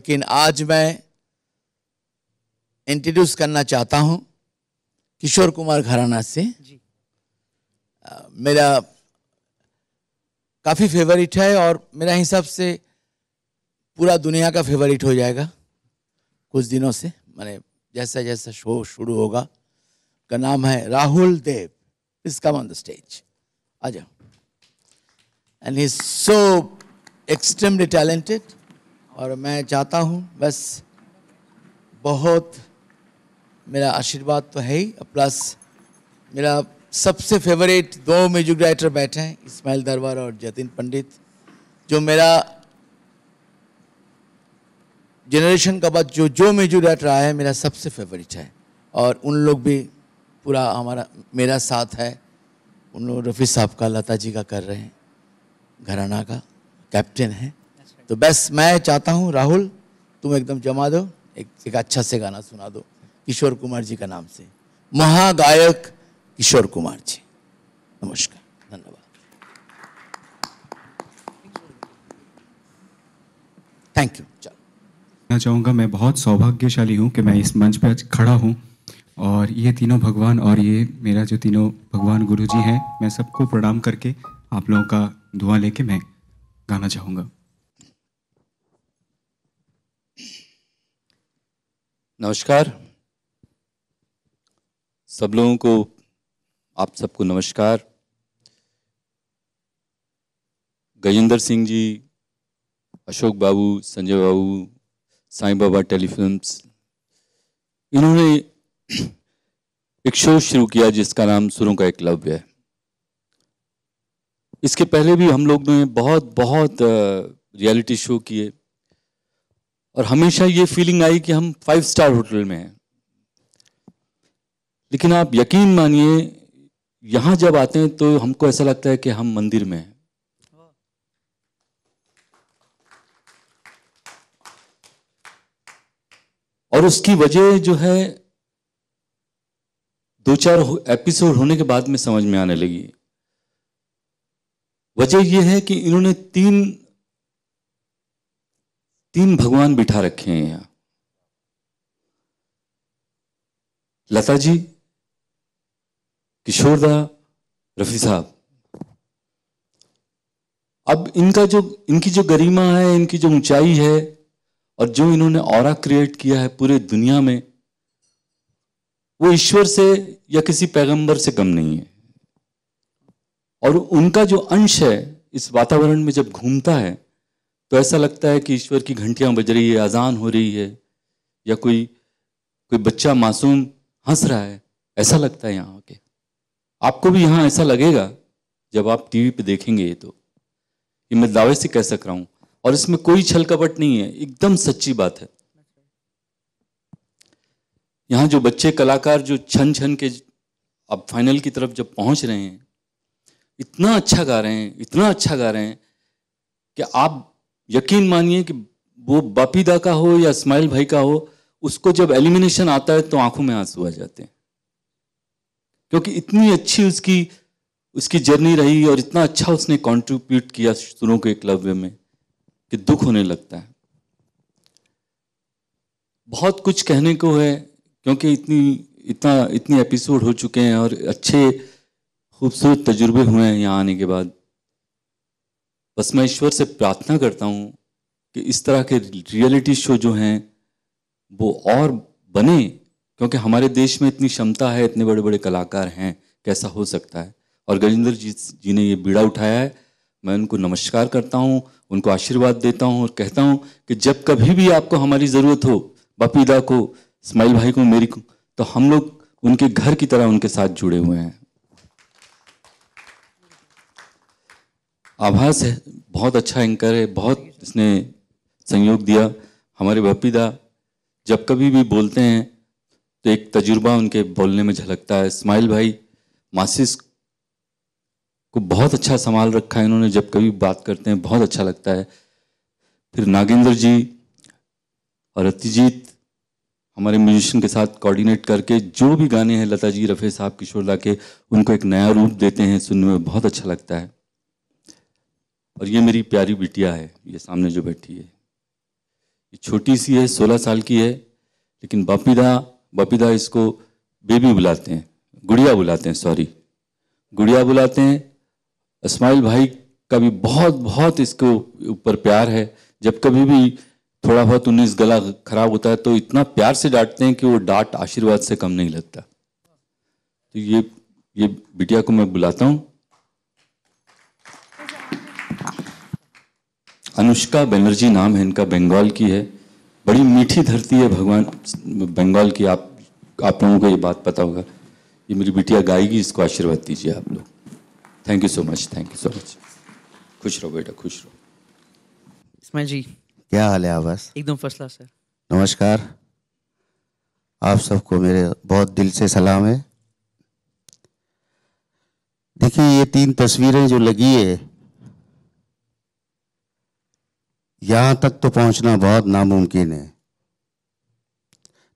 लेकिन आज मैं इंट्रोड्यूस करना चाहता हूं किशोर कुमार घराना से जी। मेरा काफ़ी फेवरेट है और मेरा हिसाब से पूरा दुनिया का फेवरेट हो जाएगा कुछ दिनों से, माने जैसा जैसा शो शुरू होगा। का नाम है Rahul Dev. Please come on the stage, आ जाओ। And he is so extremely talented और मैं चाहता हूँ बस बहुत मेरा आशीर्वाद तो है ही, प्लस मेरा सबसे फेवरेट दो म्यूजिक डायरेक्टर बैठे हैं, इस्माइल दरबार और जतिन पंडित, जो मेरा जनरेशन का बाद जो म्यूजिक डायरेक्टर आया है मेरा सबसे फेवरेट है। और उन लोग भी पूरा मेरा साथ है। उन लोग रफ़ी साहब का, लता जी का कर रहे हैं, घराना का कैप्टन है। तो बस मैं चाहता हूँ राहुल तुम एकदम जमा दो, एक अच्छा से गाना सुना दो किशोर कुमार जी का नाम से, महागायक किशोर कुमार जी। नमस्कार, धन्यवाद, थैंक यू। चलो मैं चाहूँगा, मैं बहुत सौभाग्यशाली हूँ कि मैं इस मंच पर आज खड़ा हूँ और ये तीनों भगवान और ये मेरा जो तीनों भगवान गुरु जी हैं, मैं सबको प्रणाम करके आप लोगों का दुआ लेके मैं गाना चाहूँगा। नमस्कार सब लोगों को, आप सबको नमस्कार। गजेंद्र सिंह जी, अशोक बाबू, संजय बाबू, साईं बाबा टेलीफिल्म्स, इन्होंने एक शो शुरू किया जिसका नाम सुरों का एकलव्य है। इसके पहले भी हम लोग ने बहुत रियलिटी शो किए और हमेशा ये फीलिंग आई कि हम 5 स्टार होटल में हैं। लेकिन आप यकीन मानिए, यहां जब आते हैं तो हमको ऐसा लगता है कि हम मंदिर में हैं। और उसकी वजह जो है 2-4 एपिसोड होने के बाद में समझ में आने लगी। वजह यह है कि इन्होंने तीन भगवान बिठा रखे हैं यहां। लता जी, किशोरदा, रफी साहब। अब इनकी जो गरिमा है, इनकी जो ऊंचाई है और जो इन्होंने ऑरा क्रिएट किया है पूरे दुनिया में, वो ईश्वर से या किसी पैगंबर से कम नहीं है। और उनका जो अंश है इस वातावरण में जब घूमता है तो ऐसा लगता है कि ईश्वर की घंटियां बज रही है, अजान हो रही है, या कोई बच्चा मासूम हंस रहा है, ऐसा लगता है यहाँ के। आपको भी यहाँ ऐसा लगेगा जब आप टीवी पे देखेंगे। ये मैं दावे से कह सक रहा हूं और इसमें कोई छल कपट नहीं है, एकदम सच्ची बात है। यहाँ जो बच्चे कलाकार जो छन छन के अब फाइनल की तरफ जब पहुंच रहे हैं, इतना अच्छा गा रहे हैं, इतना अच्छा गा रहे हैं कि आप यकीन मानिए कि वो बापीदा का हो या इस्माइल भाई का हो, उसको जब एलिमिनेशन आता है तो आंखों में आंसू आ जाते हैं, क्योंकि इतनी अच्छी उसकी जर्नी रही और इतना अच्छा उसने कंट्रीब्यूट किया सुरों के एकलव्य में कि दुख होने लगता है। बहुत कुछ कहने को है क्योंकि इतनी एपिसोड हो चुके हैं और अच्छे खूबसूरत तजुर्बे हुए हैं यहाँ आने के बाद। बस मैं ईश्वर से प्रार्थना करता हूँ कि इस तरह के रियलिटी शो जो हैं वो और बने, क्योंकि हमारे देश में इतनी क्षमता है, इतने बड़े बड़े कलाकार हैं, कैसा हो सकता है। और गजेंद्र जी ने ये बीड़ा उठाया है, मैं उनको नमस्कार करता हूँ, उनको आशीर्वाद देता हूँ और कहता हूँ कि जब कभी भी आपको हमारी ज़रूरत हो, बापीदा को, इस्माइल भाई को, मेरी को, तो हम लोग उनके घर की तरह उनके साथ जुड़े हुए हैं। आभास है, बहुत अच्छा एंकर है, बहुत इसने सहयोग दिया। हमारे बापीदा जब कभी भी बोलते हैं तो एक तजुर्बा उनके बोलने में झलकता है। इस्माइल भाई मासिस को बहुत अच्छा संभाल रखा है इन्होंने, जब कभी बात करते हैं बहुत अच्छा लगता है। फिर नागेंद्र जी और अतिजीत हमारे म्यूजिशियन के साथ कोऑर्डिनेट करके जो भी गाने हैं लता जी, रफ़ी साहब, किशोरदा के, उनको एक नया रूप देते हैं, सुनने में बहुत अच्छा लगता है। और ये मेरी प्यारी बिटिया है, ये सामने जो बैठी है, ये छोटी सी है, 16 साल की है, लेकिन बपीदा इसको बेबी बुलाते हैं, गुड़िया बुलाते हैं, सॉरी गुड़िया बुलाते हैं। इस्माइल भाई का भी बहुत बहुत इसको ऊपर प्यार है। जब कभी भी थोड़ा बहुत 19 गला खराब होता है तो इतना प्यार से डांटते हैं कि वो डांट आशीर्वाद से कम नहीं लगता। तो ये बिटिया को मैं बुलाता हूँ। अनुष्का बनर्जी नाम है इनका, बंगाल की है। बड़ी मीठी धरती है भगवान बंगाल की, आप लोगों को ये बात पता होगा। ये मेरी बिटिया गाएगी, इसको आशीर्वाद दीजिए आप लोग। Thank you so much, thank you so much. खुश रहो बेटा, खुश रहो। इस्माइल जी, क्या हाल है आवाज? एकदम फर्स्ट क्लास सर। नमस्कार, आप सबको मेरे बहुत दिल से सलाम है। देखिए, ये 3 तस्वीरें जो लगी है, यहां तक तो पहुंचना बहुत नामुमकिन है,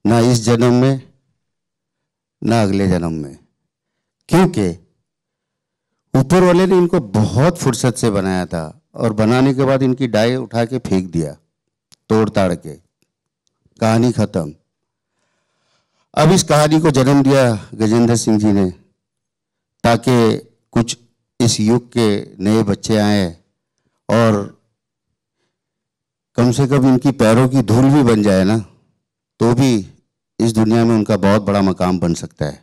ना इस जन्म में ना अगले जन्म में, क्योंकि ऊपर वाले ने इनको बहुत फुर्सत से बनाया था और बनाने के बाद इनकी डाई उठा के फेंक दिया, तोड़ ताड़ के, कहानी खत्म। अब इस कहानी को जन्म दिया गजेंद्र सिंह जी ने, ताकि कुछ इस युग के नए बच्चे आए और कम से कम इनकी पैरों की धूल भी बन जाए ना, तो भी इस दुनिया में उनका बहुत बड़ा मकाम बन सकता है।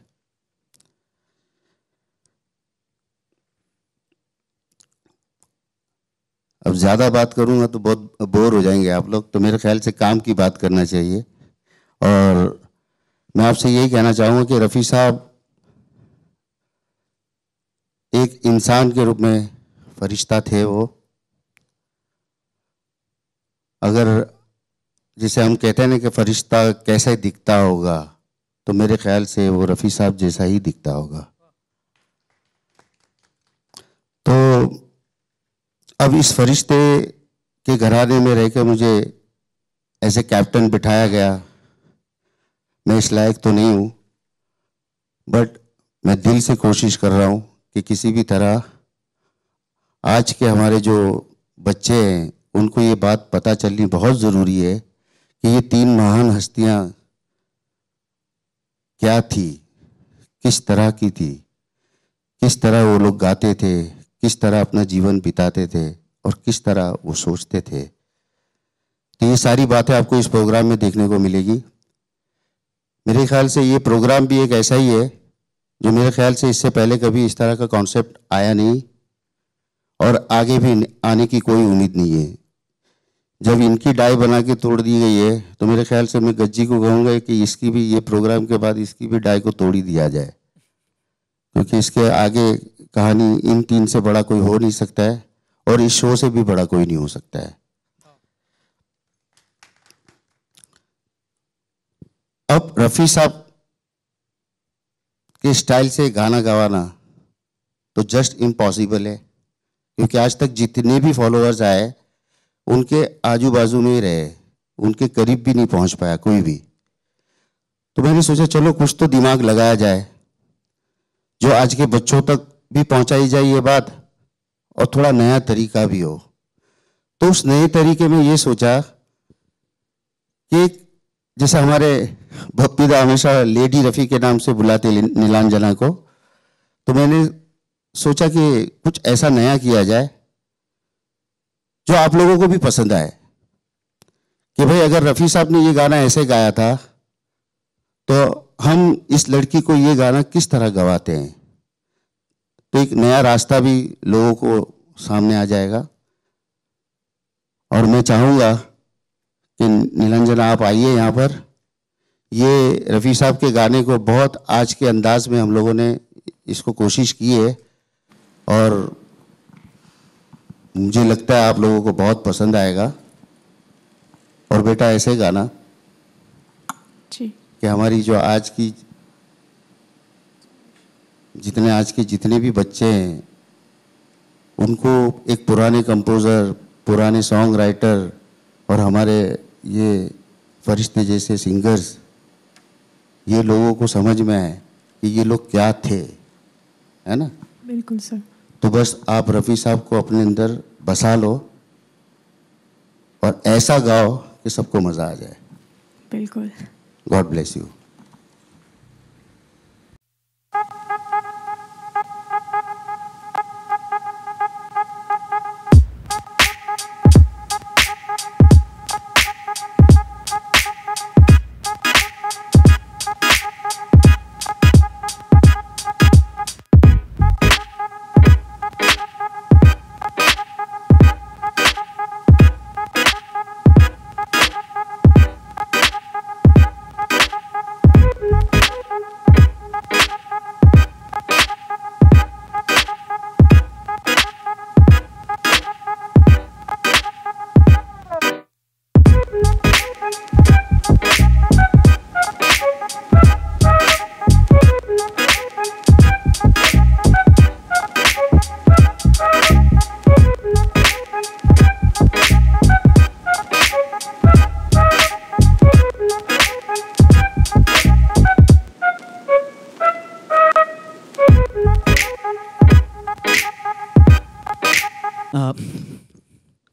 अब ज्यादा बात करूंगा तो बहुत बोर हो जाएंगे आप लोग, तो मेरे ख्याल से काम की बात करना चाहिए। और मैं आपसे यही कहना चाहूंगा कि रफ़ी साहब एक इंसान के रूप में फरिश्ता थे। वो अगर जिसे हम कहते हैं ना कि फरिश्ता कैसे दिखता होगा, तो मेरे ख्याल से वो रफ़ी साहब जैसा ही दिखता होगा। तो अब इस फरिश्ते के घराने में रहकर मुझे ऐसे कैप्टन बिठाया गया। मैं इस लायक तो नहीं हूँ, बट मैं दिल से कोशिश कर रहा हूँ कि किसी भी तरह आज के हमारे जो बच्चे हैं उनको ये बात पता चलनी बहुत ज़रूरी है कि ये 3 महान हस्तियाँ क्या थी, किस तरह की थी, किस तरह वो लोग गाते थे, किस तरह अपना जीवन बिताते थे और किस तरह वो सोचते थे। तो ये सारी बातें आपको इस प्रोग्राम में देखने को मिलेगी। मेरे ख्याल से ये प्रोग्राम भी एक ऐसा ही है जो मेरे ख्याल से इससे पहले कभी इस तरह का कॉन्सेप्ट आया नहीं और आगे भी आने की कोई उम्मीद नहीं है। जब इनकी डाई बना के तोड़ दी गई है तो मेरे ख्याल से मैं गज्जी को कहूँगा कि इसकी भी, ये प्रोग्राम के बाद इसकी भी डाई को तोड़ ही दिया जाए, क्योंकि इसके आगे कहानी इन 3 से बड़ा कोई हो नहीं सकता है और इस शो से भी बड़ा कोई नहीं हो सकता है। अब रफ़ी साहब के स्टाइल से गाना गवाना तो जस्ट इम्पॉसिबल है, क्योंकि आज तक जितने भी फॉलोअर्स आए उनके आजू बाजू में ही रहे, उनके करीब भी नहीं पहुंच पाया कोई भी। तो मैंने सोचा चलो कुछ तो दिमाग लगाया जाए जो आज के बच्चों तक भी पहुंचाई जाए ये बात, और थोड़ा नया तरीका भी हो। तो उस नए तरीके में ये सोचा कि जैसे हमारे बपीदा हमेशा लेडी रफ़ी के नाम से बुलाते नीलांजना को, तो मैंने सोचा कि कुछ ऐसा नया किया जाए जो आप लोगों को भी पसंद आए। कि भाई अगर रफ़ी साहब ने ये गाना ऐसे गाया था तो हम इस लड़की को ये गाना किस तरह गवाते हैं, तो एक नया रास्ता भी लोगों को सामने आ जाएगा। और मैं चाहूँगा कि नीलांजना आप आइए यहाँ पर। ये रफ़ी साहब के गाने को बहुत आज के अंदाज में हम लोगों ने इसको कोशिश की है और मुझे लगता है आप लोगों को बहुत पसंद आएगा। और बेटा ऐसे गाना जी कि हमारी जो आज की जितने भी बच्चे हैं उनको एक पुराने कंपोज़र, पुराने सॉन्ग राइटर और हमारे ये फरिश्ते जैसे सिंगर्स, ये लोगों को समझ में आए कि ये लोग क्या थे, है ना। बिल्कुल सर। तो बस आप रफ़ी साहब को अपने अंदर बसा लो और ऐसा गाओ कि सबको मज़ा आ जाए। बिल्कुल। God bless you.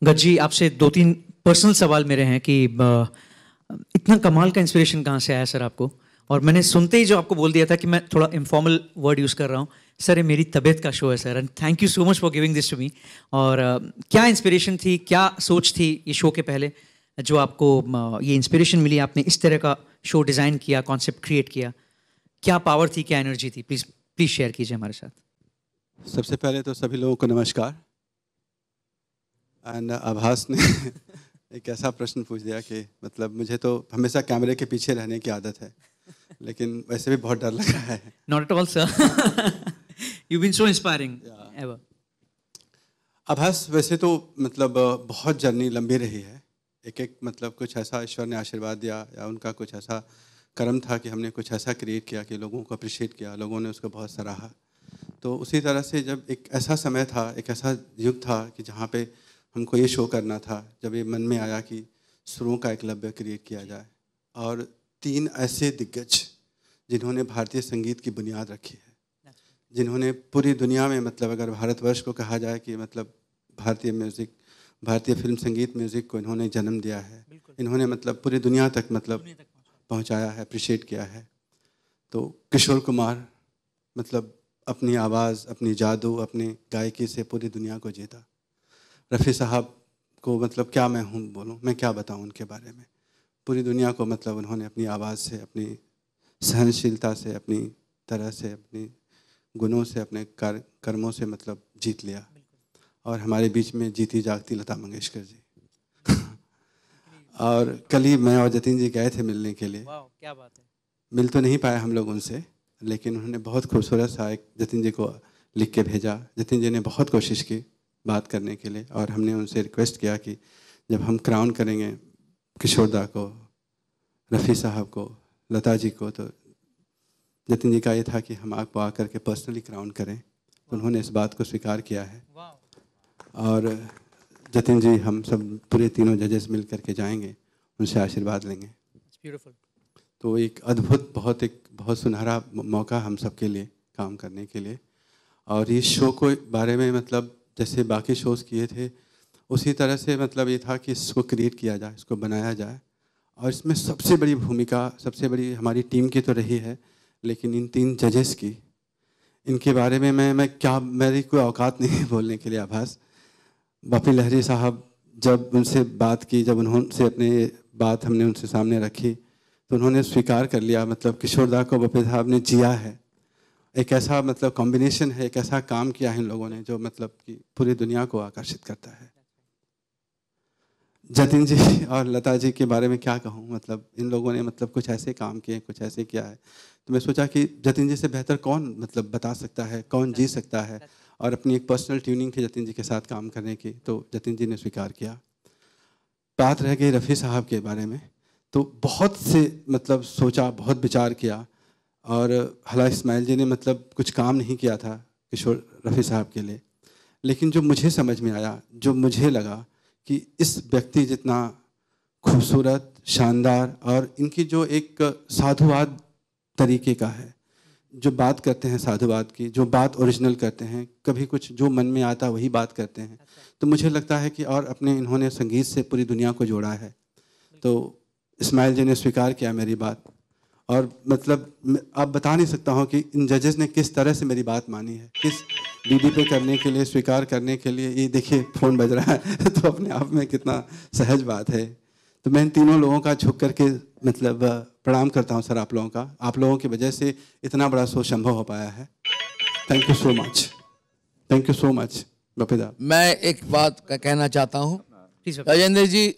गज जी, आपसे 2-3 पर्सनल सवाल मेरे हैं कि इतना कमाल का इंस्पिरेशन कहाँ से आया सर आपको? और मैंने सुनते ही जो आपको बोल दिया था कि मैं थोड़ा इनफॉर्मल वर्ड यूज़ कर रहा हूँ, सर ये मेरी तबीयत का शो है sir, and thank you so much for giving this to me. और क्या इंस्पिरेशन थी, क्या सोच थी ये शो के पहले जो आपको ये इंस्पिरेशन मिली, आपने इस तरह का शो डिज़ाइन किया, कॉन्सेप्ट क्रिएट किया? क्या पावर थी, क्या एनर्जी थी? प्लीज़ शेयर कीजिए हमारे साथ। सबसे पहले तो सभी लोगों को नमस्कार। एंड आभास ने एक ऐसा प्रश्न पूछ दिया कि मतलब मुझे तो हमेशा कैमरे के पीछे रहने की आदत है, लेकिन वैसे भी बहुत डर लग रहा है। Not at all, sir. You've been so inspiring ever. आभास वैसे तो मतलब बहुत जर्नी लंबी रही है। एक मतलब कुछ ऐसा ईश्वर ने आशीर्वाद दिया या उनका कुछ ऐसा कर्म था कि हमने कुछ ऐसा क्रिएट किया कि लोगों को अप्रिशिएट किया, लोगों ने उसको बहुत सराहा। तो उसी तरह से जब एक ऐसा समय था, एक ऐसा युग था कि जहाँ पे हमको ये शो करना था, जब ये मन में आया कि सुरों का एकलव्य क्रिएट किया जाए और 3 ऐसे दिग्गज जिन्होंने भारतीय संगीत की बुनियाद रखी है, जिन्होंने पूरी दुनिया में मतलब अगर भारतवर्ष को कहा जाए कि मतलब भारतीय म्यूज़िक, भारतीय फिल्म संगीत म्यूज़िक को इन्होंने जन्म दिया है, इन्होंने मतलब पूरी दुनिया तक मतलब पहुंचाया है, अप्रिशिएट किया है। तो किशोर कुमार मतलब अपनी आवाज़, अपनी जादू, अपनी गायकी से पूरी दुनिया को जीता। रफ़ी साहब को मतलब क्या मैं हूँ बोलूँ, मैं क्या बताऊँ उनके बारे में। पूरी दुनिया को मतलब उन्होंने अपनी आवाज़ से, अपनी सहनशीलता से, अपनी तरह से, अपनी गुणों से, अपने कर्मों से मतलब जीत लिया। और हमारे बीच में जीती जागती लता मंगेशकर जी और कल ही मैं और जतिन जी गए थे मिलने के लिए। क्या बात है। मिल तो नहीं पाए हम लोग उनसे, लेकिन उन्होंने बहुत खूबसूरत सा एक जतिन जी को लिख के भेजा। जतिन जी ने बहुत कोशिश की बात करने के लिए और हमने उनसे रिक्वेस्ट किया कि जब हम क्राउन करेंगे किशोरदा को, रफ़ी साहब को, लता जी को, तो जतिन जी का ये था कि हम आपको आकर के पर्सनली क्राउन करें। तो उन्होंने इस बात को स्वीकार किया है। और जतिन जी, हम सब पूरे तीनों जजेस मिल करके जाएंगे, उनसे आशीर्वाद लेंगे। तो एक अद्भुत, बहुत सुनहरा मौका हम सब के लिए काम करने के लिए। और इस शो को बारे में मतलब जैसे बाकी शोज़ किए थे उसी तरह से मतलब ये था कि इसको क्रिएट किया जाए, इसको बनाया जाए। और इसमें सबसे बड़ी भूमिका, सबसे बड़ी हमारी टीम की तो रही है, लेकिन इन 3 जजेस की, इनके बारे में मैं क्या, मेरी कोई औकात नहीं है बोलने के लिए। आभास बापी लहरी साहब, जब उनसे बात की, जब उन्होंने अपने बात हमने उनसे सामने रखी तो उन्होंने स्वीकार कर लिया। मतलब किशोरदा को बापी साहब ने जिया है। एक ऐसा मतलब कॉम्बिनेशन है, एक ऐसा काम किया है इन लोगों ने जो मतलब कि पूरी दुनिया को आकर्षित करता है। जतिन जी और लता जी के बारे में क्या कहूँ, मतलब इन लोगों ने मतलब कुछ ऐसे काम किए, कुछ ऐसे किया है। तो मैं सोचा कि जतिन जी से बेहतर कौन मतलब बता सकता है, कौन जी सकता है। और अपनी एक पर्सनल ट्यूनिंग थी जतिन जी के साथ काम करने की, तो जतिन जी ने स्वीकार किया। बात रह गई रफ़ी साहब के बारे में, तो बहुत से मतलब सोचा, बहुत विचार किया। और हला इस्माइल जी ने मतलब कुछ काम नहीं किया था किशोर रफ़ी साहब के लिए, लेकिन जो मुझे समझ में आया, जो मुझे लगा कि इस व्यक्ति जितना खूबसूरत, शानदार, और इनकी जो एक साधुवाद तरीके का है, जो बात करते हैं साधुवाद की, जो बात ओरिजिनल करते हैं, कभी कुछ जो मन में आता वही बात करते हैं। तो मुझे लगता है कि और अपने इन्होंने संगीत से पूरी दुनिया को जोड़ा है। तो इस्माइल जी ने स्वीकार किया मेरी बात, और मतलब अब बता नहीं सकता हूँ कि इन जजेस ने किस तरह से मेरी बात मानी है, किस डीडी पे करने के लिए, स्वीकार करने के लिए। ये देखिए फ़ोन बज रहा है तो अपने आप में कितना सहज बात है। तो मैं इन तीनों लोगों का झुक करके मतलब प्रणाम करता हूँ सर, आप लोगों का। आप लोगों की वजह से इतना बड़ा शो संभव हो पाया है। Thank you so much, thank you so much Bappida. मैं एक बात कहना चाहता हूँ, प्लीज राजेंद्र जी,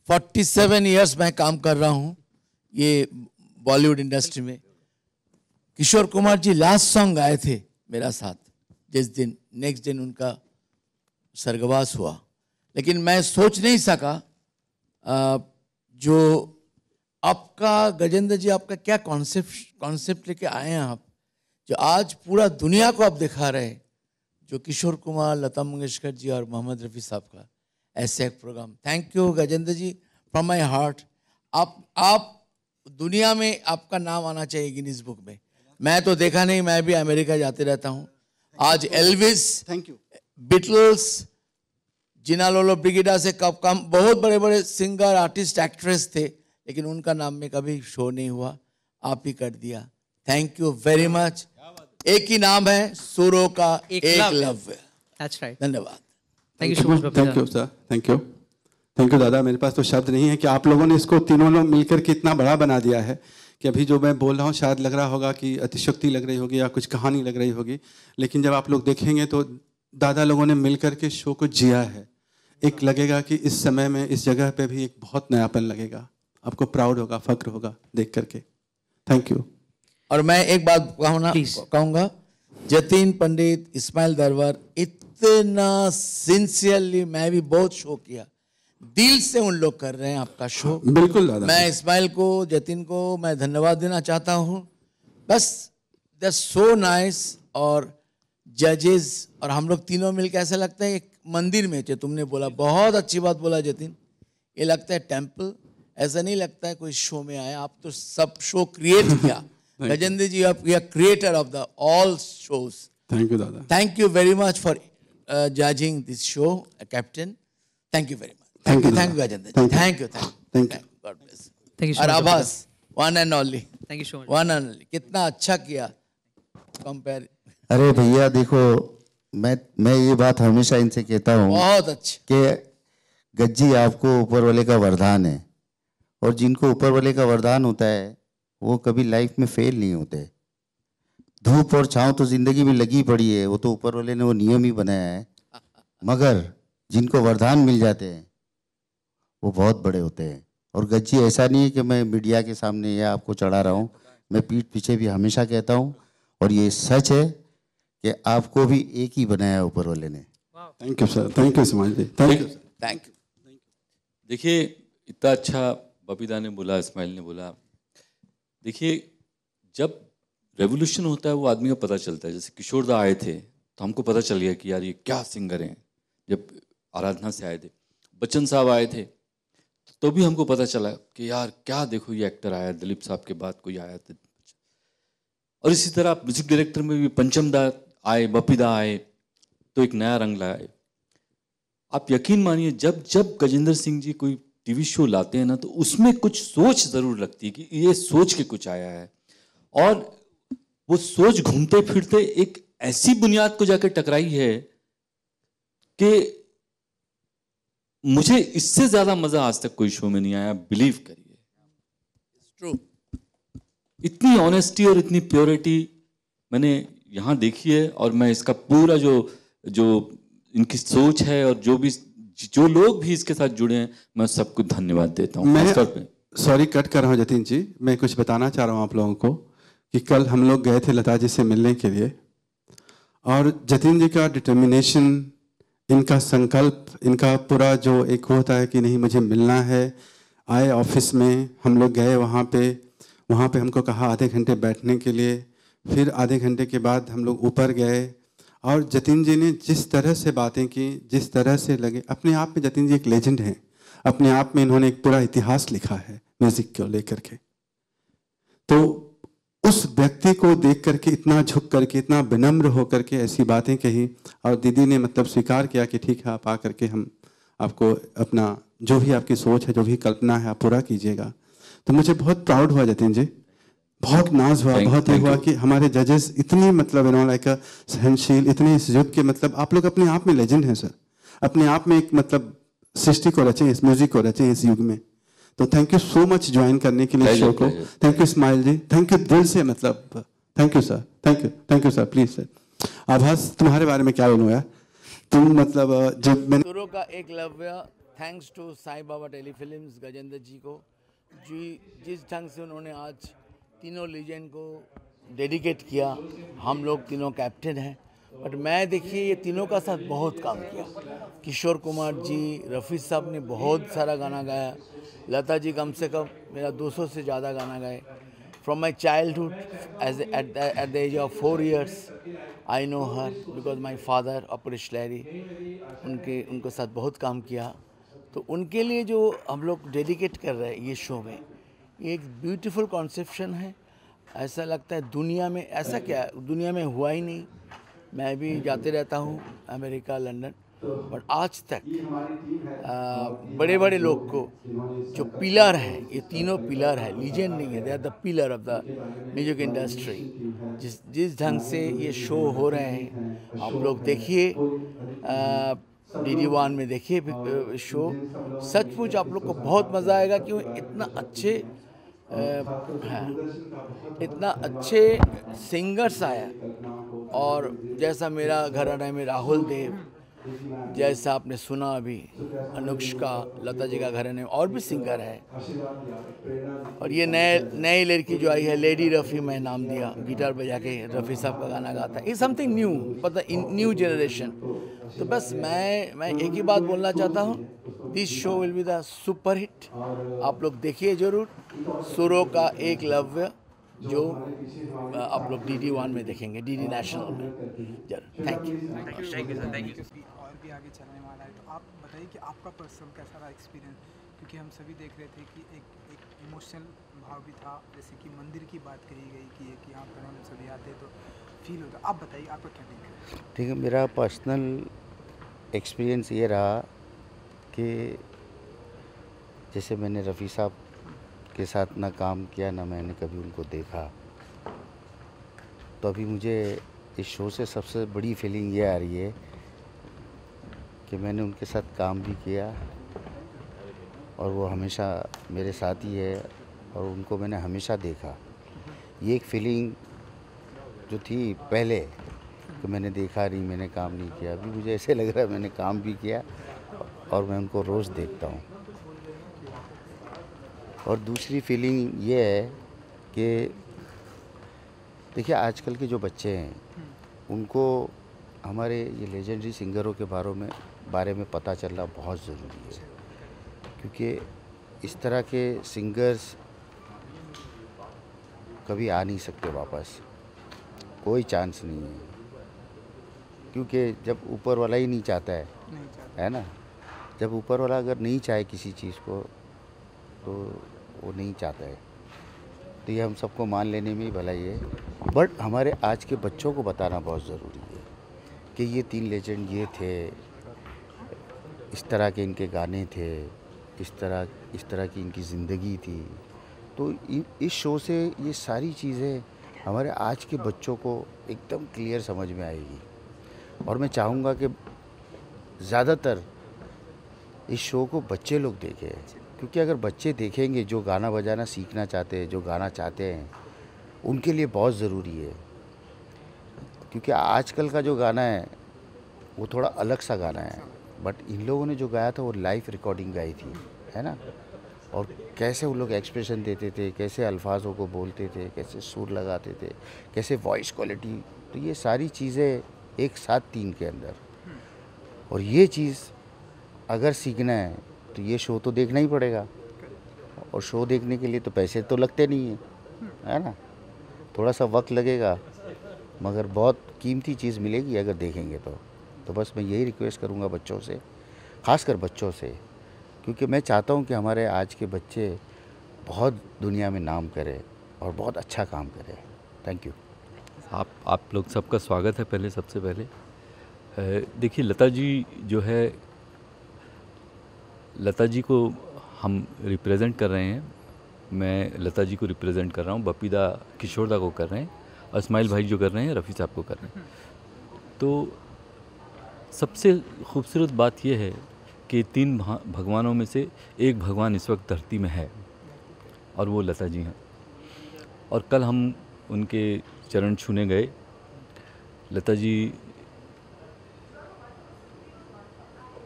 47 इयर्स मैं काम कर रहा हूँ ये बॉलीवुड इंडस्ट्री में। किशोर कुमार जी लास्ट सॉन्ग गाए थे मेरा साथ जिस दिन, नेक्स्ट दिन उनका स्वर्गवास हुआ, लेकिन मैं सोच नहीं सका जो आपका गजेंद्र जी, आपका क्या कॉन्सेप्ट लेके आए हैं आप, जो आज पूरा दुनिया को आप दिखा रहे हैं, जो किशोर कुमार, लता मंगेशकर जी और मोहम्मद रफ़ी साहब का ऐसे एक program. Thank you Gajendra ji, from my heart. आप दुनिया में आपका नाम आना चाहिए गिनीज बुक में। मैं तो देखा नहीं, मैं भी अमेरिका जाते रहता हूँ। आज एल्विस, थैंक यू, बीटल्स, जिना लोलो ब्रिगिडा से कब कम बहुत बड़े बड़े सिंगर, आर्टिस्ट, एक्ट्रेस थे, लेकिन उनका नाम में कभी शो नहीं हुआ, आप ही कर दिया। Thank you very much. एक ही नाम है, सुरों का एकलव्य। That's right. धन्यवाद। Thank you so much thank you sir, thank you, thank you दादा। मेरे पास तो शब्द नहीं है कि आप लोगों ने इसको तीनों लोग मिलकर के इतना बड़ा बना दिया है कि अभी जो मैं बोल रहा हूँ शायद लग रहा होगा कि अतिशयोक्ति लग रही होगी या कुछ कहानी लग रही होगी, लेकिन जब आप लोग देखेंगे तो दादा लोगों ने मिलकर के शो को जिया है। एक लगेगा कि इस समय में इस जगह पे भी एक बहुत नयापन लगेगा, आपको प्राउड होगा, फक्र होगा देख करके। Thank you. और मैं एक बात कहूँगा, जतिन पंडित, इस्माइल दरबार, इतना सिंसियरली, मैं भी बहुत शो किया, दिल से उन लोग कर रहे हैं आपका शो। बिल्कुल दादा, मैं इस्माइल को, जतिन को मैं धन्यवाद देना चाहता हूँ। बस दे सो नाइस। और जजेस और हम लोग तीनों मिलकर ऐसा लगता है एक मंदिर में, जो तुमने बोला बहुत अच्छी बात बोला जतिन, ये लगता है टेम्पल, ऐसा नहीं लगता है कोई शो में आया। आप तो सब शो क्रिएट किया गजेंद्र जी, आप we are creator of the all shows. Thank you दादा, thank you very much for judging this show captain. Thank you very much. Thank you, thank you Gajendra ji, thank you, Thank you. God bless. Thank you और Abhas, one and only, thank you so much. One and only, कितना अच्छा किया compare, अरे भैया देखो, मैं ये बात हमेशा इनसे कहता हूँ बहुत अच्छा। कि गज्जी आपको ऊपर वाले का वरदान है, और जिनको ऊपर वाले का वरदान होता है वो कभी लाइफ में फेल नहीं होते। धूप और छांव तो जिंदगी में लगी पड़ी है, वो तो ऊपर वाले ने वो नियम ही बनाया है, मगर जिनको वरदान मिल जाते हैं वो बहुत बड़े होते हैं। और गज्जी ऐसा नहीं है कि मैं मीडिया के सामने या आपको चढ़ा रहा हूँ, मैं पीठ पीछे भी हमेशा कहता हूँ, और ये सच है कि आपको भी एक ही बनाया ऊपर वाले ने। Thank you sir, thank you समाज जी, थैंक यू। Thank you. देखिए इतना अच्छा बबीदा ने बोला, इस्माइल ने बोला। देखिए जब रेवोल्यूशन होता है वो आदमी का पता चलता है। जैसे किशोर दा आए थे तो हमको पता चल गया कि यार ये क्या सिंगर हैं। जब आराधना से आए थे, बच्चन साहब आए थे, तो भी हमको पता चला कि यार क्या देखो ये एक्टर आया, दिलीप साहब के बाद कोई आया था। और इसी तरह म्यूजिक डायरेक्टर में भी पंचम दा आए, बपीदा आए, तो एक नया रंग लाए। आप यकीन मानिए जब जब गजेंद्र सिंह जी कोई टीवी शो लाते हैं ना, तो उसमें कुछ सोच जरूर लगती है कि ये सोच के कुछ आया है, और वो सोच घूमते फिरते एक ऐसी बुनियाद को जाकर टकराई है कि मुझे इससे ज्यादा मजा आज तक कोई शो में नहीं आया। बिलीव करिए, ट्रू। इतनी ऑनेस्टी और इतनी प्योरिटी मैंने यहाँ देखी है। और मैं इसका पूरा जो इनकी सोच है और जो लोग भी इसके साथ जुड़े हैं, मैं सबको धन्यवाद देता हूँ। मैं सॉरी कट कर रहा हूँ जतिन जी, मैं कुछ बताना चाह रहा हूँ आप लोगों को कि कल हम लोग गए थे लता जी से मिलने के लिए, और जतिन जी का डिटर्मिनेशन, इनका संकल्प, इनका पूरा जो एक होता है कि नहीं मुझे मिलना है। आए ऑफिस में, हम लोग गए वहाँ पे हमको कहा आधे घंटे बैठने के लिए, फिर आधे घंटे के बाद हम लोग ऊपर गए, और जतिन जी ने जिस तरह से बातें की, जिस तरह से लगे, अपने आप में जतिन जी एक लेजेंड हैं। अपने आप में इन्होंने एक पूरा इतिहास लिखा है म्यूजिक को लेकर के। तो उस व्यक्ति को देख करके, इतना झुक करके, इतना विनम्र होकर के ऐसी बातें कही, और दीदी ने मतलब स्वीकार किया कि ठीक है आप आ करके हम आपको अपना जो भी आपकी सोच है, जो भी कल्पना है, आप पूरा कीजिएगा। तो मुझे बहुत प्राउड हुआ जतिन जी, बहुत नाज हुआ, बहुत ये हुआ कि हमारे जजेस इतनी मतलब लाइक सहनशील, इतने इस युग के, मतलब आप लोग अपने आप में लेजेंड हैं सर, अपने आप में एक मतलब सृष्टि को रचे, इस म्यूजिक को रचे इस युग में। तो thank you so much join करने के लिए शो को। Thank you Ismail ji, thank you दिल से, मतलब thank you sir, thank you sir, please sir. Abhas, तुम्हारे बारे में क्या बोलूँ यार, तुम मतलब जब मैंने सुरों का Eklavya, thanks to Sai Baba telefilms Gajendra ji को, जिस ढंग से उन्होंने आज तीनों लीजेंड को डेडिकेट किया। हम लोग तीनों कैप्टन हैं, बट मैं देखिए ये तीनों का साथ बहुत काम किया। किशोर कुमार जी, रफ़ी साहब ने बहुत सारा गाना गाया, लता जी कम से कम मेरा 200 से ज़्यादा गाना गाए। From my childhood at the age of 4 years I know her because my father Aparesh Lahiri, उनके साथ बहुत काम किया। तो उनके लिए जो हम लोग डेडिकेट कर रहे हैं ये शो में, ये एक ब्यूटीफुल कॉन्सेप्शन है। ऐसा लगता है दुनिया में ऐसा क्या दुनिया में हुआ ही नहीं। मैं भी जाते रहता हूँ अमेरिका, लंदन, बट आज तक बड़े बड़े लोग को जो पिलर है, ये तीनों पिलर है, लीजेंड नहीं है, they are the pillar of the music industry. जिस ढंग से ये शो हो रहे हैं आप लोग देखिए, DD1 में देखिए शो, सचमुच आप लोग को बहुत मज़ा आएगा। क्यों इतना अच्छे हैं, इतना अच्छे सिंगर्स आया। और जैसा मेरा घराना में राहुल देव, जैसा आपने सुना अभी अनुष्का, लता जी का घराने में और भी सिंगर है। और ये नई लड़की जो आई है लेडी रफ़ी, मैं नाम दिया, गिटार बजा के रफ़ी साहब का गाना गाता है। ये समथिंग न्यू, पता न्यू जनरेशन। तो बस मैं एक ही बात बोलना चाहता हूँ, this show will be the super hit. आप लोग देखिए जरूर, सुरों का एकलव्य, जो आप लोग DD1 में देखेंगे, DD नेशनल में जरूर। Thank you sir, thank you. और भी आगे चलने वाला है, तो आप बताइए कि आपका पर्सनल कैसा रहा एक्सपीरियंस, क्योंकि हम सभी देख रहे थे कि एक इमोशनल भाव भी था, जैसे कि मंदिर की बात कही गई कि यहाँ पर हम सभी आते तो फील होता। आप बताइए आपका क्या फील है? ठीक है, मेरा पर्सनल एक्सपीरियंस ये रहा कि जैसे मैंने रफ़ी साहब के साथ ना काम किया, ना मैंने कभी उनको देखा, तो अभी मुझे इस शो से सबसे बड़ी फीलिंग ये आ रही है कि मैंने उनके साथ काम भी किया और वो हमेशा मेरे साथ ही है और उनको मैंने हमेशा देखा। ये एक फीलिंग जो थी पहले कि मैंने देखा नहीं, मैंने काम नहीं किया, अभी मुझे ऐसे लग रहा है मैंने काम भी किया और मैं उनको रोज़ देखता हूँ। और दूसरी फीलिंग ये है कि देखिए आजकल के जो बच्चे हैं उनको हमारे ये लेजेंडरी सिंगरों के बारे में पता चलना बहुत ज़रूरी है, क्योंकि इस तरह के सिंगर्स कभी आ नहीं सकते वापस, कोई चांस नहीं है, क्योंकि जब ऊपर वाला ही नहीं चाहता है ना, जब ऊपर वाला अगर नहीं चाहे किसी चीज़ को तो वो नहीं चाहता है। तो ये हम सबको मान लेने में ही भलाई है, बट हमारे आज के बच्चों को बताना बहुत ज़रूरी है कि ये 3 लेजेंड ये थे, इस तरह के इनके गाने थे, इस तरह की इनकी ज़िंदगी थी। तो इस शो से ये सारी चीज़ें हमारे आज के बच्चों को एकदम क्लियर समझ में आएगी। और मैं चाहूँगा कि ज़्यादातर इस शो को बच्चे लोग देखें, क्योंकि अगर बच्चे देखेंगे जो गाना बजाना सीखना चाहते हैं, जो गाना चाहते हैं, उनके लिए बहुत ज़रूरी है। क्योंकि आजकल का जो गाना है वो थोड़ा अलग सा गाना है, बट इन लोगों ने जो गाया था वो लाइव रिकॉर्डिंग गाई थी, है ना। और कैसे वो लोग एक्सप्रेशन देते थे, कैसे अल्फाजों को बोलते थे, कैसे सुर लगाते थे, कैसे वॉइस क्वालिटी, तो ये सारी चीज़ें एक साथ 3 के अंदर। और ये चीज़ अगर सीखना है तो ये शो तो देखना ही पड़ेगा, और शो देखने के लिए तो पैसे तो लगते नहीं हैं, है ना। थोड़ा सा वक्त लगेगा मगर बहुत कीमती चीज़ मिलेगी अगर देखेंगे तो बस मैं यही रिक्वेस्ट करूँगा बच्चों से, ख़ासकर बच्चों से, क्योंकि मैं चाहता हूँ कि हमारे आज के बच्चे बहुत दुनिया में नाम करें और बहुत अच्छा काम करें। Thank you. आप लोग सबका स्वागत है। पहले सबसे पहले देखिए, लता जी जो है लता जी को हम रिप्रेजेंट कर रहे हैं। मैं लता जी को रिप्रेजेंट कर रहा हूँ, बपीदा किशोरदा को कर रहे हैं, और इस्माइल भाई जो कर रहे हैं रफ़ी साहब को कर रहे हैं। तो सबसे खूबसूरत बात यह है कि 3 भगवानों में से एक भगवान इस वक्त धरती में है, और वो लता जी हैं। और कल हम उनके चरण छूने गए। लता जी,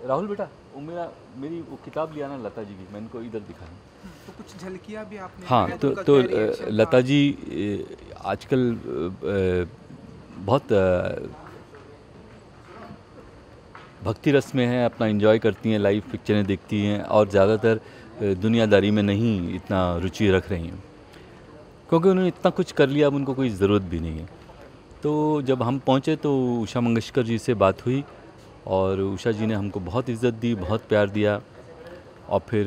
राहुल बेटा वो मेरी वो किताब लिया ना लता जी की, मैं इनको इधर दिखा रहा हूँ। तो कुछ झलकियाँ भी आपने हाँ, लगाई, तो उनका तो क्या reaction लता था? जी आजकल बहुत भक्ति रस में हैं, अपना एंजॉय करती हैं, लाइव पिक्चरें देखती हैं, और ज़्यादातर दुनियादारी में नहीं इतना रुचि रख रही हैं, क्योंकि उन्होंने इतना कुछ कर लिया, अब उनको कोई ज़रूरत भी नहीं है। तो जब हम पहुँचे तो उषा मंगेशकर जी से बात हुई, और उषा जी ने हमको बहुत इज़्ज़त दी, बहुत प्यार दिया। और फिर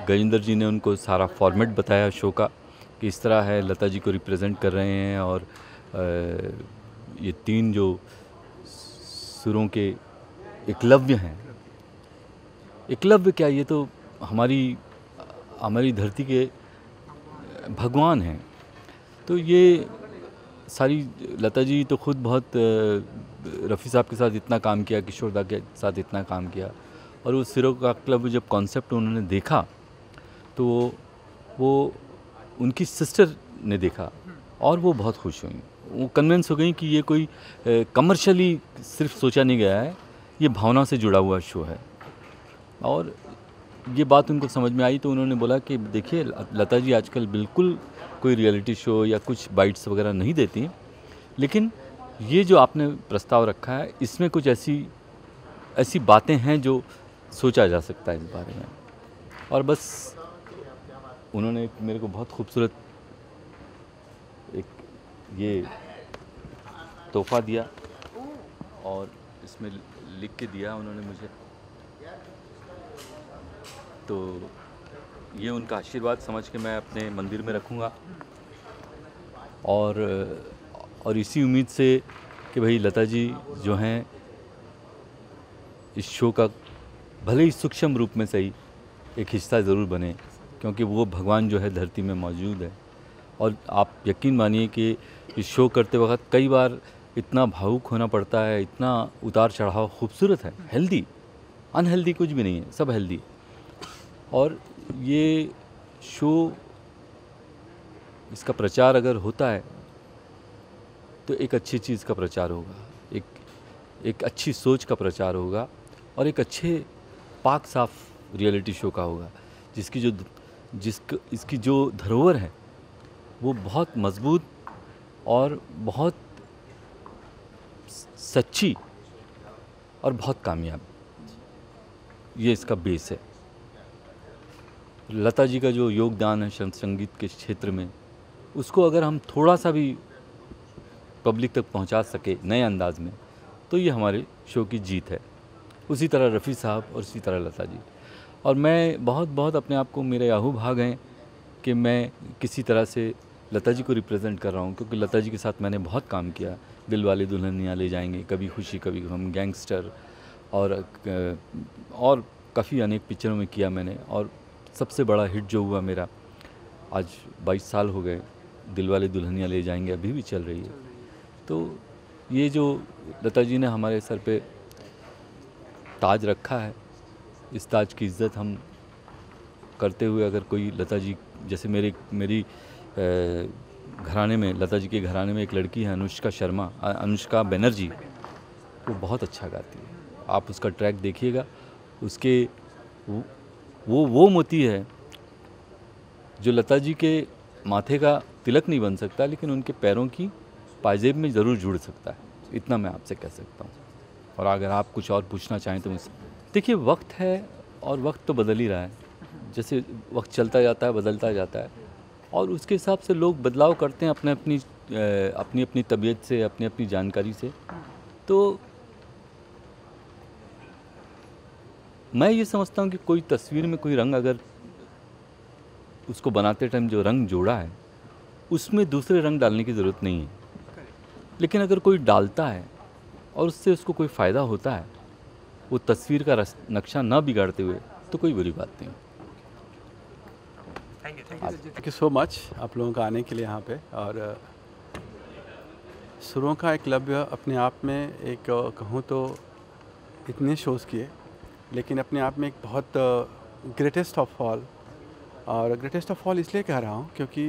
गजेंद्र जी ने उनको सारा फॉर्मेट बताया शो का कि इस तरह है, लता जी को रिप्रेजेंट कर रहे हैं, और ये 3 जो सुरों के एकलव्य हैं। एकलव्य क्या, ये तो हमारी धरती के भगवान हैं। तो ये सारी लता जी तो खुद बहुत रफ़ी साहब के साथ इतना काम किया, किशोरदा के साथ इतना काम किया, और उस सिरों का क्लब जब कॉन्सेप्ट उन्होंने देखा तो वो उनकी सिस्टर ने देखा, और वो बहुत खुश हुई। वो कन्विंस हो गई कि ये कोई कमर्शियली सिर्फ सोचा नहीं गया है, ये भावना से जुड़ा हुआ शो है। और ये बात उनको समझ में आई, तो उन्होंने बोला कि देखिए लता जी आजकल बिल्कुल कोई रियलिटी शो या कुछ बाइट्स वगैरह नहीं देती, लेकिन ये जो आपने प्रस्ताव रखा है, इसमें कुछ ऐसी बातें हैं जो सोचा जा सकता है इस बारे में। और बस उन्होंने मेरे को बहुत खूबसूरत एक ये तोहफा दिया, और इसमें लिख के दिया उन्होंने मुझे। तो ये उनका आशीर्वाद समझ के मैं अपने मंदिर में रखूँगा, और इसी उम्मीद से कि भाई लता जी जो हैं इस शो का भले ही सूक्ष्म रूप में सही एक हिस्सा ज़रूर बने, क्योंकि वो भगवान जो है धरती में मौजूद है। और आप यकीन मानिए कि इस शो करते वक्त कई बार इतना भावुक होना पड़ता है, इतना उतार चढ़ाव खूबसूरत है, हेल्दी, अनहेल्दी कुछ भी नहीं है, सब हेल्दी। और ये शो, इसका प्रचार अगर होता है तो एक अच्छी चीज़ का प्रचार होगा, एक अच्छी सोच का प्रचार होगा, और एक अच्छे पाक साफ रियलिटी शो का होगा, इसकी जो धरोहर है वो बहुत मजबूत और बहुत सच्ची और बहुत कामयाब, ये इसका बेस है। लता जी का जो योगदान है संगीत के क्षेत्र में, उसको अगर हम थोड़ा सा भी पब्लिक तक पहुंचा सके नए अंदाज में, तो ये हमारे शो की जीत है। उसी तरह रफ़ी साहब और उसी तरह लता जी। और मैं बहुत अपने आप को, मेरे आहू भाग हैं कि मैं किसी तरह से लता जी को रिप्रेजेंट कर रहा हूँ, क्योंकि लता जी के साथ मैंने बहुत काम किया। दिलवाले दुल्हनिया ले जाएंगे, कभी खुशी कभी गम, गैंगस्टर, और काफ़ी अनेक पिक्चरों में किया मैंने। और सबसे बड़ा हिट जो हुआ मेरा, आज 22 साल हो गए, दिलवाले दुल्हनिया ले जाएंगे अभी भी चल रही है। तो ये जो लता जी ने हमारे सर पे ताज रखा है, इस ताज की इज़्ज़त हम करते हुए, अगर कोई लता जी जैसे मेरी घराने में, लता जी के घराने में एक लड़की है अनुष्का बनर्जी, वो बहुत अच्छा गाती है। आप उसका ट्रैक देखिएगा, उसके वो मोती है जो लता जी के माथे का तिलक नहीं बन सकता, लेकिन उनके पैरों की पायजेब में ज़रूर जुड़ सकता है। इतना मैं आपसे कह सकता हूँ। और अगर आप कुछ और पूछना चाहें तो मुझसे। देखिए, वक्त है और वक्त तो बदल ही रहा है, जैसे वक्त चलता जाता है बदलता जाता है, और उसके हिसाब से लोग बदलाव करते हैं अपनी तबीयत से, अपनी जानकारी से। तो मैं ये समझता हूँ कि कोई तस्वीर में कोई रंग अगर उसको बनाते टाइम जो रंग जोड़ा है, उसमें दूसरे रंग डालने की ज़रूरत नहीं है। लेकिन अगर कोई डालता है और उससे उसको कोई फ़ायदा होता है, वो तस्वीर का नक्शा ना बिगाड़ते हुए तो कोई बुरी बात नहीं। थैंक यू सो मच आप लोगों का आने के लिए यहाँ पे। और सुरों का एकलव्य अपने आप में एक कहूँ तो इतने शोज़ किए, लेकिन अपने आप में एक बहुत ग्रेटेस्ट ऑफ ऑल। और ग्रेटेस्ट ऑफ ऑल इसलिए कह रहा हूँ क्योंकि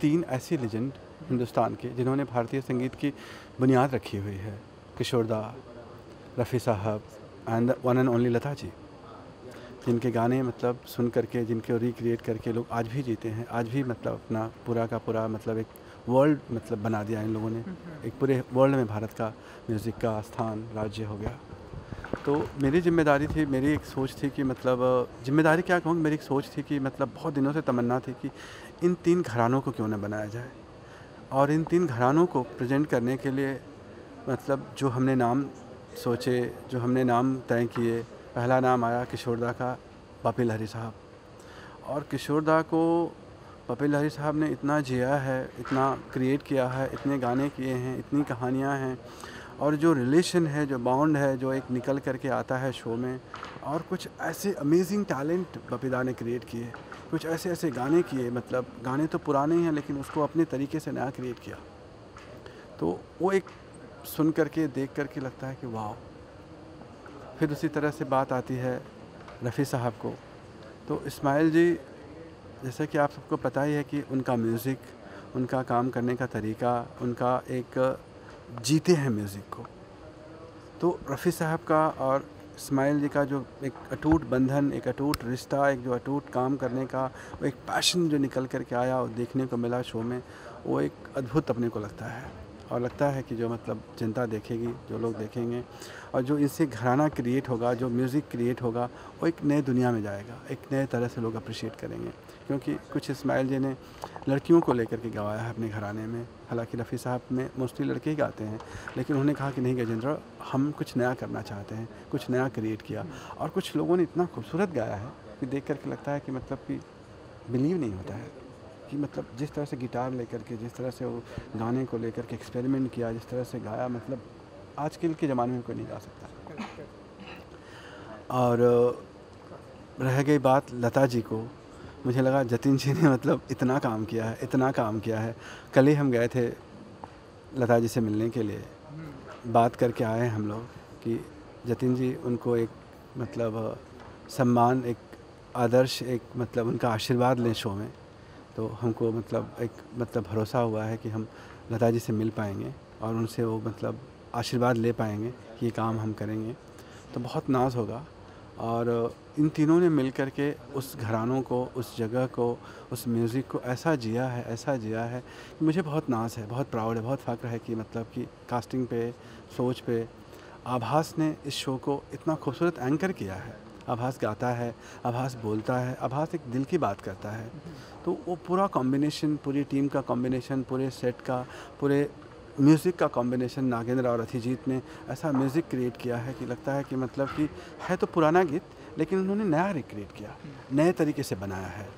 3 ऐसी लेजेंड हिंदुस्तान के जिन्होंने भारतीय संगीत की बुनियाद रखी हुई है, किशोर दा, रफ़ी साहब and one and only Lata ji, जिनके गाने मतलब सुन करके, जिनके रिक्रिएट करके लोग आज भी जीते हैं, आज भी मतलब अपना पूरा का पूरा मतलब एक वर्ल्ड मतलब बना दिया इन लोगों ने। एक पूरे वर्ल्ड में भारत का म्यूज़िक का स्थान राज्य हो गया। तो मेरी जिम्मेदारी थी, मेरी एक सोच थी कि मतलब जिम्मेदारी क्या कहूँ, मेरी एक सोच थी कि मतलब बहुत दिनों से तमन्ना थी कि इन 3 घरानों को क्यों ना बनाया जाए। और इन 3 घरानों को प्रेजेंट करने के लिए मतलब जो हमने नाम सोचे, जो हमने नाम तय किए, पहला नाम आया किशोर दा का, पप्पी लहरी साहब। और किशोर दा को पप्पी लहरी साहब ने इतना जिया है, इतना क्रिएट किया है, इतने गाने किए हैं, इतनी कहानियाँ हैं, और जो रिलेशन है, जो बॉन्ड है, जो एक निकल करके आता है शो में। और कुछ ऐसे अमेजिंग टैलेंट पप्पी दा ने क्रिएट किए, कुछ ऐसे ऐसे गाने किए, मतलब गाने तो पुराने हैं लेकिन उसको अपने तरीके से नया क्रिएट किया। तो वो एक सुन करके, देख करके लगता है कि वाह। फिर उसी तरह से बात आती है रफ़ी साहब को। तो इस्माइल जी, जैसे कि आप सबको पता ही है कि उनका म्यूज़िक, उनका काम करने का तरीका, उनका एक जीते हैं म्यूज़िक को। तो रफ़ी साहब का और इस्माइल जी का जो एक अटूट बंधन, एक अटूट रिश्ता, एक जो अटूट काम करने का वो एक पैशन जो निकल कर के आया और देखने को मिला शो में, वो एक अद्भुत अपने को लगता है। और लगता है कि जो मतलब जनता देखेगी, जो लोग देखेंगे, और जो इससे घराना क्रिएट होगा, जो म्यूज़िक क्रिएट होगा, वो एक नए दुनिया में जाएगा, एक नए तरह से लोग अप्रिशिएट करेंगे। क्योंकि कुछ इस्माइल जी ने लड़कियों को लेकर के गवाया है अपने घराने में। हालांकि रफ़ी साहब में मोस्टली लड़के ही गाते हैं, लेकिन उन्होंने कहा कि नहीं गजेंद्र, हम कुछ नया करना चाहते हैं, कुछ नया क्रिएट किया। और कुछ लोगों ने इतना खूबसूरत गाया है कि देख करके लगता है कि मतलब कि बिलीव नहीं होता है कि मतलब जिस तरह से गिटार लेकर के, जिस तरह से वो गाने को लेकर के एक्सपेरिमेंट किया, जिस तरह से गाया, मतलब आजकल के ज़माने में कोई नहीं गा सकता। और रह गई बात लता जी को, मुझे लगा जतिन जी ने मतलब इतना काम किया है, इतना काम किया है। कल ही हम गए थे लता जी से मिलने के लिए, बात करके आए हम लोग कि जतिन जी, उनको एक मतलब सम्मान, एक आदर्श, एक मतलब उनका आशीर्वाद लें शो में। तो हमको मतलब एक मतलब भरोसा हुआ है कि हम लता जी से मिल पाएंगे और उनसे वो मतलब आशीर्वाद ले पाएंगे कि ये काम हम करेंगे। तो बहुत नाज होगा। और इन तीनों ने मिल कर के उस घरानों को, उस जगह को, उस म्यूज़िक को ऐसा जिया है, ऐसा जिया है कि मुझे बहुत नाज है, बहुत प्राउड है, बहुत फ़ख्र है कि मतलब कि कास्टिंग पे, सोच पे आभास ने इस शो को इतना खूबसूरत एंकर किया है। आभास गाता है, आभास बोलता है, आभास एक दिल की बात करता है। तो वो पूरा कॉम्बिनेशन, पूरी टीम का कॉम्बिनेशन, पूरे सेट का, पूरे म्यूज़िक का कॉम्बिनेशन, नागेंद्र और अथिजीत ने ऐसा म्यूज़िक क्रिएट किया है कि लगता है कि मतलब कि है तो पुराना गीत, लेकिन उन्होंने नया रिक्रिएट किया, नए तरीके से बनाया है।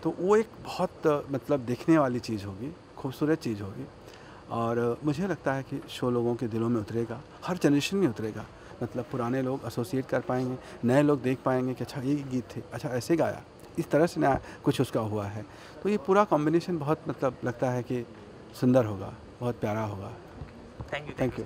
तो वो एक बहुत मतलब देखने वाली चीज़ होगी, खूबसूरत चीज़ होगी। और मुझे लगता है कि शो लोगों के दिलों में उतरेगा, हर जनरेशन में उतरेगा। मतलब पुराने लोग एसोसिएट कर पाएंगे, नए लोग देख पाएंगे कि अच्छा ये गीत थे, अच्छा ऐसे गाया, इस तरह से नया कुछ उसका हुआ है। तो ये पूरा कॉम्बिनेशन बहुत मतलब लगता है कि सुंदर होगा, बहुत प्यारा होगा। Thank you.